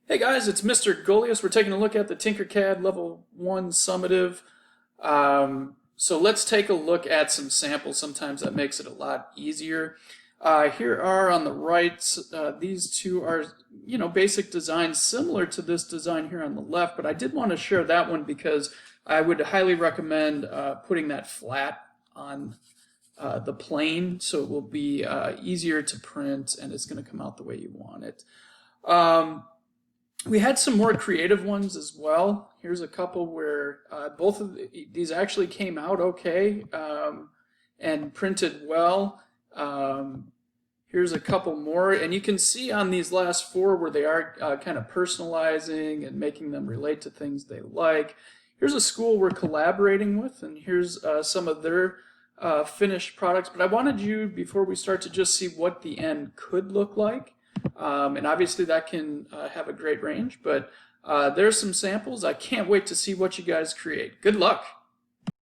Hey guys, it's Mr. Golias. We're taking a look at the TinkerCAD Level 1 Summative. So let's take a look at some samples. Sometimes that makes it a lot easier. Here are on the right, these two are, basic designs similar to this design here on the left, but I did want to share that one because I would highly recommend putting that flat on the plane so it will be easier to print and it's going to come out the way you want it. We had some more creative ones as well. Here's a couple where both of these actually came out okay and printed well. Here's a couple more, and you can see on these last four where they are kind of personalizing and making them relate to things they like. Here's a school we're collaborating with, and here's some of their finished products. But I wanted you, before we start, to just see what the end could look like. And obviously that can have a great range, but there's some samples. I can't wait to see what you guys create. Good luck.